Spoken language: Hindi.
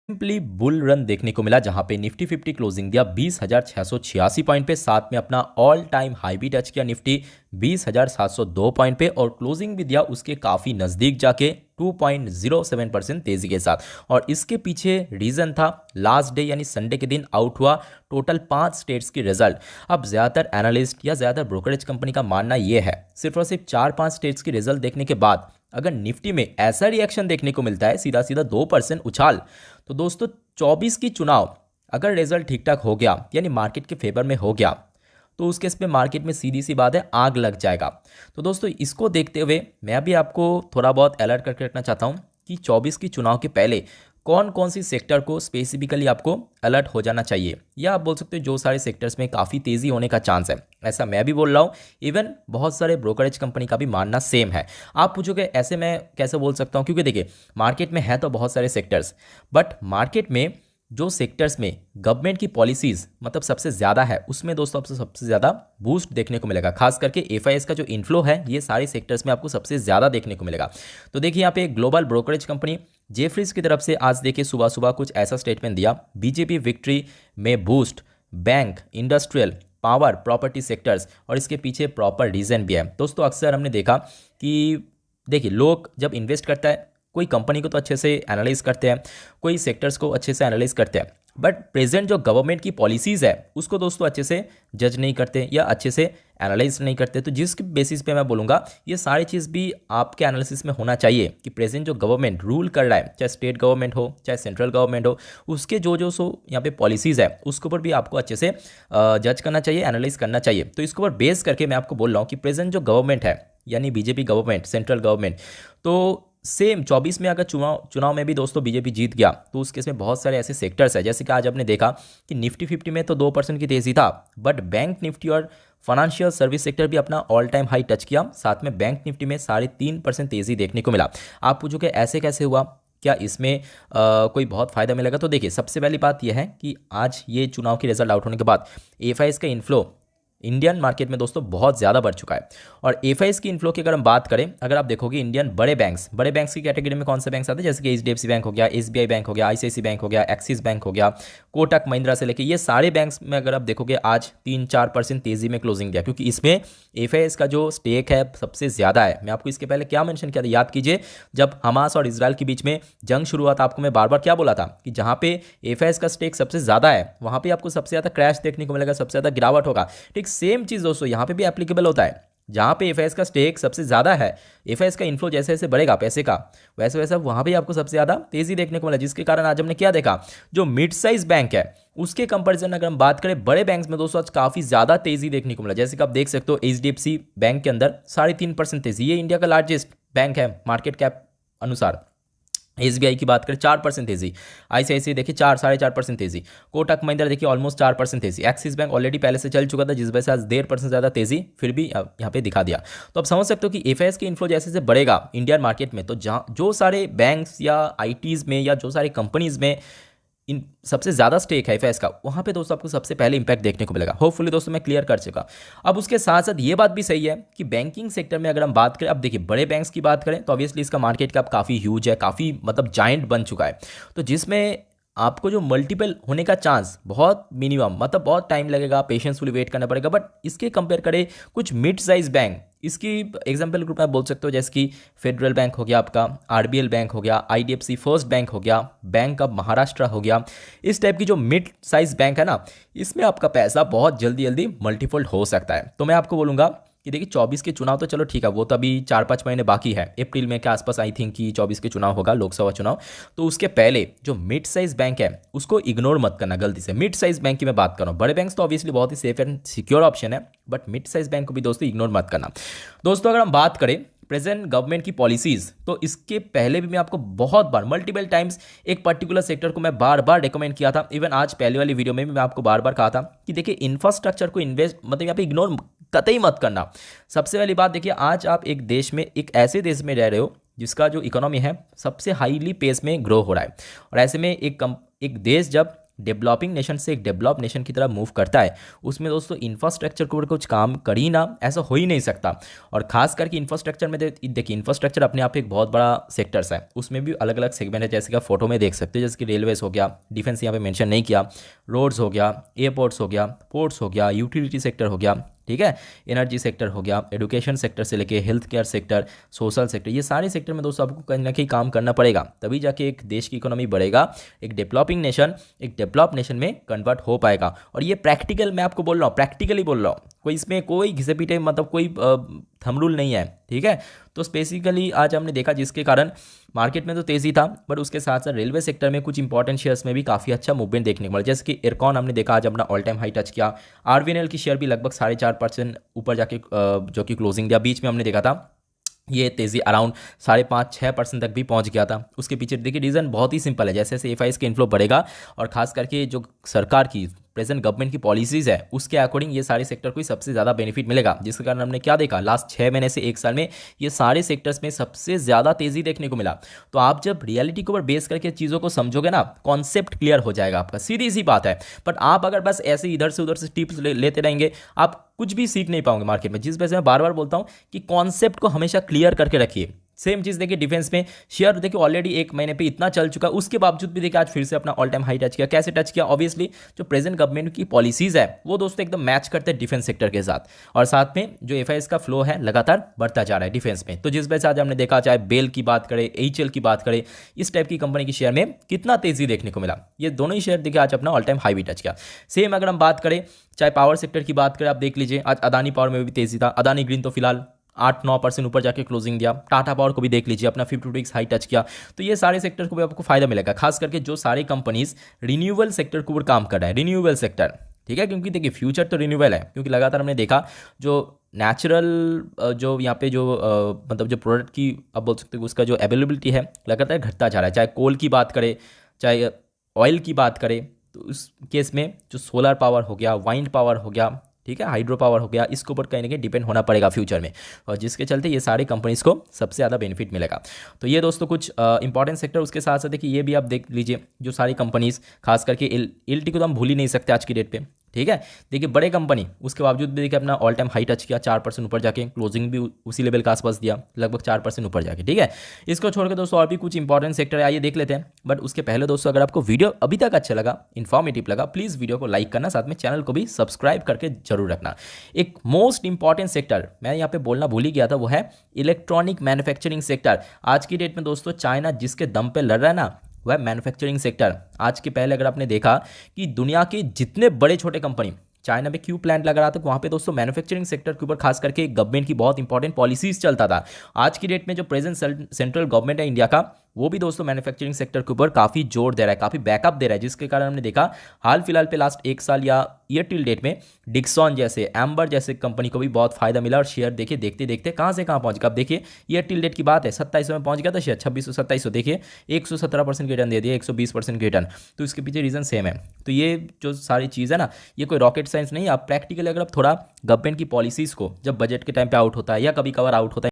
सिंपली बुल रन देखने को मिला जहां पे निफ्टी 50 क्लोजिंग दिया 20,686 पॉइंट पे। साथ में अपना ऑल टाइम हाई भी टच किया निफ्टी 20,702 पॉइंट पे और क्लोजिंग भी दिया उसके काफ़ी नज़दीक जाके 2.07% तेजी के साथ। और इसके पीछे रीज़न था लास्ट डे यानी संडे के दिन आउट हुआ टोटल 5 स्टेट्स की रिजल्ट। अब ज़्यादातर एनालिस्ट या ज़्यादातर ब्रोकरेज कंपनी का मानना यह है सिर्फ और सिर्फ 4-5 स्टेट्स की रिजल्ट देखने के बाद अगर निफ्टी में ऐसा रिएक्शन देखने को मिलता है सीधा सीधा 2% उछाल, तो दोस्तों 24 की चुनाव अगर रिजल्ट ठीक ठाक हो गया यानी मार्केट के फेवर में हो गया तो उस केस में मार्केट में सीधी सी बात है आग लग जाएगा। तो दोस्तों इसको देखते हुए मैं भी आपको थोड़ा बहुत अलर्ट करके रखना चाहता हूँ कि 24 की चुनाव के पहले कौन कौन सी सेक्टर को स्पेसिफिकली आपको अलर्ट हो जाना चाहिए, या आप बोल सकते हो जो सारे सेक्टर्स में काफ़ी तेज़ी होने का चांस है। ऐसा मैं भी बोल रहा हूँ, इवन बहुत सारे ब्रोकरेज कंपनी का भी मानना सेम है। आप पूछोगे ऐसे मैं कैसे बोल सकता हूँ, क्योंकि देखिए मार्केट में है तो बहुत सारे सेक्टर्स, बट मार्केट में जो सेक्टर्स में गवर्नमेंट की पॉलिसीज़ मतलब सबसे ज़्यादा है उसमें दोस्तों आपको सबसे ज़्यादा बूस्ट देखने को मिलेगा। खास करके एफआईएस का जो इन्फ्लो है ये सारे सेक्टर्स में आपको सबसे ज़्यादा देखने को मिलेगा। तो देखिए यहाँ पे ग्लोबल ब्रोकरेज कंपनी जेफरीज की तरफ से आज देखिए सुबह सुबह कुछ ऐसा स्टेटमेंट दिया, बीजेपी विक्ट्री में boost bank, industrial, power, property sectors, और इसके पीछे प्रॉपर रीज़न भी है। दोस्तों अक्सर हमने देखा कि देखिए लोग जब इन्वेस्ट करता है कोई कंपनी को तो अच्छे से एनालाइज करते हैं, कोई सेक्टर्स को अच्छे से एनालाइज करते हैं, बट प्रेजेंट जो गवर्नमेंट की पॉलिसीज़ है उसको दोस्तों अच्छे से जज नहीं करते या अच्छे से एनालाइज नहीं करते। तो जिस बेसिस पे मैं बोलूँगा ये सारी चीज़ भी आपके एनालिसिस में होना चाहिए कि प्रेजेंट जो गवर्नमेंट रूल कर रहा है, चाहे स्टेट गवर्नमेंट हो चाहे सेंट्रल गवर्नमेंट हो, उसके जो जो सो यहाँ पे पॉलिसीज़ है उसके ऊपर भी आपको अच्छे से जज करना चाहिए, एनालाइज करना चाहिए। तो इसके ऊपर बेस करके मैं आपको बोल रहा हूँ कि प्रेजेंट जो गवर्नमेंट है यानी बीजेपी गवर्नमेंट, सेंट्रल गवर्नमेंट, तो सेम 24 में अगर चुनाव में भी दोस्तों बीजेपी जीत गया तो उस केस में बहुत सारे ऐसे सेक्टर्स हैं, जैसे कि आज आपने देखा कि निफ्टी 50 में तो 2% की तेजी था, बट बैंक निफ्टी और फाइनेंशियल सर्विस सेक्टर भी अपना ऑल टाइम हाई टच किया। साथ में बैंक निफ्टी में 3.5% तेजी देखने को मिला। आप पूछोगे ऐसे कैसे हुआ, क्या इसमें कोई बहुत फ़ायदा मिलेगा? तो देखिए सबसे पहली बात यह है कि आज ये चुनाव की रिजल्ट आउट होने के बाद एफआईएस का इन्फ्लो इंडियन मार्केट में दोस्तों बहुत ज़्यादा बढ़ चुका है। और एफआईएस की इन्फ्लो की अगर हम बात करें, अगर आप देखोगे इंडियन बड़े बैंक्स की कैटेगरी में कौन से बैंक्स आते हैं, जैसे कि एचडीएफसी बैंक हो गया, एसबीआई बैंक हो गया, आईसीआईसी बैंक हो गया, एक्सिस बैंक हो गया, कोटक महिंद्रा से लेके ये सारे बैंक्स में अगर आप देखोगे आज 3-4% तेजी में क्लोजिंग दिया, क्योंकि इसमें एफआईएस का जो स्टेक है सबसे ज़्यादा है। मैं आपको इसके पहले क्या मेंशन किया था, याद कीजिए, जब हमास और इसराइल के बीच में जंग शुरू हुआ था आपको मैं बार बार क्या बोला था कि जहाँ पे एफआईएस का स्टेक सबसे ज़्यादा है वहाँ पे आपको सबसे ज़्यादा क्रैश देखने को मिलेगा, सबसे ज़्यादा गिरावट होगा। ठीक सेम चीज़ दोस्तों यहाँ पे भी एप्लीकेबल होता है। जहाँ पे एफआईएस का स्टेक सबसे ज़्यादा है, एफआईएस का इन्फ्लो जैसे जैसे बढ़ेगा पैसे का, वैसे वैसे वहाँ पे आपको सबसे ज़्यादा तेज़ी देखने को मिला, जिसके कारण आज हमने क्या देखा, जो मिड साइज बैंक है उसके कंपैरिजन अगर हम बात करें बड़े बैंक्स में दोस्तों आज काफ़ी ज़्यादा तेज़ी देखने को मिला। जैसे कि आप देख सकते हो एचडीएफसी बैंक के अंदर 3.5% तेज़ी, ये इंडिया का लार्जेस्ट बैंक है मार्केट कैप अनुसार। एसबीआई की बात करें 4% तेजी, आईसीआईसी देखिए 4-4.5% तेजी, कोटक महिंद्रा देखिए ऑलमोस्ट 4% तेजी, एक्सिस बैंक ऑलरेडी पहले से चल चुका था जिस वजह से आज 1.5% ज़्यादा तेजी फिर भी यहाँ पे दिखा दिया। तो आप समझ सकते हो कि एफआईएस की इन्फ्लो जैसे जैसे बढ़ेगा इंडियन मार्केट में, तो जहाँ जो सारे बैंक्स या आईटीज़ में या जो सारे कंपनीज़ में इन सबसे ज़्यादा स्टेक है एफआईएस का, वहाँ पे दोस्तों आपको सबसे पहले इंपैक्ट देखने को मिलेगा। होपफुली दोस्तों मैं क्लियर कर चुका। अब उसके साथ साथ ये बात भी सही है कि बैंकिंग सेक्टर में अगर हम बात करें, अब देखिए बड़े बैंक्स की बात करें तो ऑब्वियसली इसका मार्केट कैप काफ़ी ह्यूज है, काफ़ी मतलब जाइंट बन चुका है, तो जिसमें आपको जो मल्टीपल होने का चांस बहुत मिनिमम, मतलब बहुत टाइम लगेगा, पेशेंसफुली वेट करना पड़ेगा। बट इसके कंपेयर करें कुछ मिड साइज बैंक, इसकी एग्जाम्पल ग्रुप में बोल सकते हो जैसे कि फेडरल बैंक हो गया आपका, आरबीएल बैंक हो गया, आईडीएफसी फर्स्ट बैंक हो गया, बैंक ऑफ महाराष्ट्र हो गया, इस टाइप की जो मिड साइज बैंक है ना, इसमें आपका पैसा बहुत जल्दी जल्दी मल्टीफोल्ड हो सकता है। तो मैं आपको बोलूँगा कि देखिए 24 के चुनाव तो चलो ठीक है, वो तो अभी 4-5 महीने बाकी है, अप्रैल में के आसपास आई थिंक कि 24 के चुनाव होगा, लोकसभा चुनाव। तो उसके पहले जो मिड साइज बैंक है उसको इग्नोर मत करना गलती से। मिड साइज बैंक की मैं बात कर रहा हूँ, बड़े बैंक तो ऑब्वियसली बहुत ही सेफ एंड सिक्योर ऑप्शन है, बट मिड साइज बैंक को भी दोस्तों इग्नोर मत करना। दोस्तों अगर हम बात करें प्रेजेंट गवर्नमेंट की पॉलिसीज, तो इसके पहले भी मैं आपको बहुत बार मल्टीपल टाइम्स एक पर्टिकुलर सेक्टर को मैं बार बार रिकमेंड किया था। इवन आज पहले वाली वीडियो में भी मैं आपको बार बार कहा था कि देखिए इंफ्रास्ट्रक्चर को इन्वेस्ट मतलब यहाँ पे इग्नोर कतई मत करना। सबसे पहली बात देखिए, आज आप एक देश में, एक ऐसे देश में रह रहे हो जिसका जो इकोनॉमी है सबसे हाईली पेस में ग्रो हो रहा है, और ऐसे में एक देश जब डेवलपिंग नेशन से एक डेवलप नेशन की तरफ मूव करता है, उसमें दोस्तों इंफ्रास्ट्रक्चर के ऊपर कुछ काम कर ही ना, ऐसा हो ही नहीं सकता। और खास करके इंफ्रास्ट्रक्चर में देखिए, इंफ्रास्ट्रक्चर अपने आप एक बहुत बड़ा सेक्टर्स है, उसमें भी अलग अलग सेगमेंट है, जैसे कि आप फोटो में देख सकते हो, जैसे कि रेलवेज हो गया, डिफेंस यहाँ पे मेंशन नहीं किया, रोड्स हो गया, एयरपोर्ट्स हो गया, पोर्ट्स हो गया, यूटिलिटी सेक्टर हो गया, ठीक है, एनर्जी सेक्टर हो गया, एजुकेशन सेक्टर से लेके health care sector, social sector, ये सारे सेक्टर में दोस्तों आपको कहीं ना कहीं काम करना पड़ेगा, तभी जाके एक देश की इकोनॉमी बढ़ेगा, एक डेवलपिंग नेशन एक डेवलप नेशन में कन्वर्ट हो पाएगा। और ये प्रैक्टिकल मैं आपको बोल रहा हूँ, प्रैक्टिकली बोल रहा हूँ, कोई इसमें कोई घिसे पीटे मतलब कोई थंब रूल नहीं है, ठीक है। तो स्पेसिफिकली आज हमने देखा जिसके कारण मार्केट में तो तेज़ी था, बट उसके साथ साथ रेलवे सेक्टर में कुछ इंपॉर्टेंट शेयर्स में भी काफ़ी अच्छा मूवमेंट देखने को मिला, जैसे कि इरकॉन हमने देखा आज अपना ऑल टाइम हाई टच किया, आरवीएनएल की शेयर भी लगभग 4.5% ऊपर जाके जो कि क्लोजिंग दिया, बीच में हमने देखा था ये तेज़ी अराउंड 5.5-6% तक भी पहुंच गया था। उसके पीछे देखिए रीज़न बहुत ही सिंपल है, जैसे जैसे एफआईएस के इनफ्लो बढ़ेगा और खास करके जो सरकार की प्रेजेंट गवर्नमेंट की पॉलिसीज़ है उसके अकॉर्डिंग ये सारे सेक्टर को ही सबसे ज़्यादा बेनिफिट मिलेगा, जिसके कारण हमने क्या देखा लास्ट 6 महीने से 1 साल में ये सारे सेक्टर्स में सबसे ज़्यादा तेज़ी देखने को मिला। तो आप जब रियलिटी के ऊपर बेस करके चीज़ों को समझोगे ना, कॉन्सेप्ट क्लियर हो जाएगा आपका, सीधी सी बात है। बट आप अगर बस ऐसे इधर से उधर से टिप्स लेते रहेंगे, आप कुछ भी सीख नहीं पाओगे मार्केट में। जिस वजह से मैं बार बार बोलता हूँ कि कॉन्सेप्ट को हमेशा क्लियर करके रखिए। सेम चीज़ देखिए डिफेंस में, शेयर देखिए ऑलरेडी 1 महीने पे इतना चल चुका, उसके बावजूद भी देखिए आज फिर से अपना ऑल टाइम हाई टच किया। कैसे टच किया? ऑब्वियसली जो प्रेजेंट गवर्नमेंट की पॉलिसीज़ है वो दोस्तों एकदम मैच करते हैं डिफेंस सेक्टर के साथ, और साथ में जो एफआईएस का फ्लो है लगातार बढ़ता जा रहा है डिफेंस में। तो जिस वजह से आज हमने देखा, चाहे बेल की बात करें, एचएल की बात करें, इस टाइप की कंपनी की शेयर में कितना तेजी देखने को मिला। ये दोनों ही शेयर देखिए आज अपना ऑल टाइम हाई भी टच किया। सेम अगर हम बात करें, चाहे पावर सेक्टर की बात करें, आप देख लीजिए आज अदानी पावर में भी तेजी था। अदानी ग्रीन तो फिलहाल 8-9% ऊपर जाके क्लोजिंग दिया। टाटा पावर को भी देख लीजिए, अपना 52 हाई टच किया। तो ये सारे सेक्टर को भी आपको फायदा मिलेगा, खास करके जो सारी कंपनीज रिन्यूएबल सेक्टर के ऊपर काम कर रहा है, रिन्यूएबल सेक्टर, ठीक है। क्योंकि देखिए फ्यूचर तो रिन्यूएबल है, क्योंकि लगातार हमने देखा जो नेचुरल जो यहाँ पे जो मतलब जो प्रोडक्ट की आप बोल सकते हो उसका जो अवेलेबिलिटी है लगातार घटता जा रहा है। चाहे कोल की बात करें, चाहे ऑयल की बात करें, तो उस केस में जो सोलर पावर हो गया, वाइंड पावर हो गया, ठीक है, हाइड्रो पावर हो गया, इसके ऊपर कहीं ना कहीं डिपेंड होना पड़ेगा फ्यूचर में, और जिसके चलते ये सारी कंपनीज को सबसे ज़्यादा बेनिफिट मिलेगा। तो ये दोस्तों कुछ इंपॉर्टेंट सेक्टर, उसके साथ साथ देखिए ये भी आप देख लीजिए जो सारी कंपनीज, खास करके एलटी को तो हम भूल ही नहीं सकते आज की डेट पे, ठीक है। देखिए बड़े कंपनी उसके बावजूद भी देखिए अपना ऑल टाइम हाई टच किया, 4% ऊपर जाके, क्लोजिंग भी उसी लेवल के आसपास दिया, लगभग 4% ऊपर जाके, ठीक है। इसको छोड़ के दोस्तों और भी कुछ इंपॉर्टेंट सेक्टर है, आइए देख लेते हैं। बट उसके पहले दोस्तों अगर आपको वीडियो अभी तक अच्छा लगा, इन्फॉर्मेटिव लगा, प्लीज़ वीडियो को लाइक करना, साथ में चैनल को भी सब्सक्राइब करके जरूर रखना। एक मोस्ट इंपॉर्टेंट सेक्टर मैं यहाँ पे बोलना भूल ही गया था, वो है इलेक्ट्रॉनिक मैन्युफैक्चरिंग सेक्टर। आज की डेट में दोस्तों चाइना जिसके दम पे लड़ रहा है ना, वह मैन्युफैक्चरिंग सेक्टर। आज के पहले अगर आपने देखा कि दुनिया के जितने बड़े छोटे कंपनी चाइना में क्यों प्लांट लगा रहा था, वहाँ पे दोस्तों मैन्युफैक्चरिंग सेक्टर के ऊपर खास करके गवर्नमेंट की बहुत इंपॉर्टेंट पॉलिसीज चलता था। आज की डेट में जो प्रेजेंट सेंट्रल गवर्नमेंट है इंडिया का, वो भी दोस्तों मैन्युफैक्चरिंग सेक्टर के ऊपर काफ़ी जोर दे रहा है, काफ़ी बैकअप दे रहा है, जिसके कारण हमने देखा हाल फिलहाल पे लास्ट 1 साल या ईयर टिल डेट में डिक्सॉन जैसे, एम्बर जैसे कंपनी को भी बहुत फायदा मिला, और शेयर देखिए देखते देखते कहाँ से कहाँ पहुँच गया। अब देखिए ईयर टिल डेट की बात है, 2700 में पहुँच गया था शेयर, 2600-2700, देखिए 117% रिटर्न दे दिया, 120% रिटर्न। तो इसके पीछे रीज़न सेम है। तो ये जो सारी चीज़ है ना, ये कोई रॉकेट साइंस नहीं है। आप प्रैक्टिकली अगर आप थोड़ा गवर्नमेंट की पॉलिसीज़ को जब बजट के टाइम पे आउट होता है या कभी कभार आउट होता है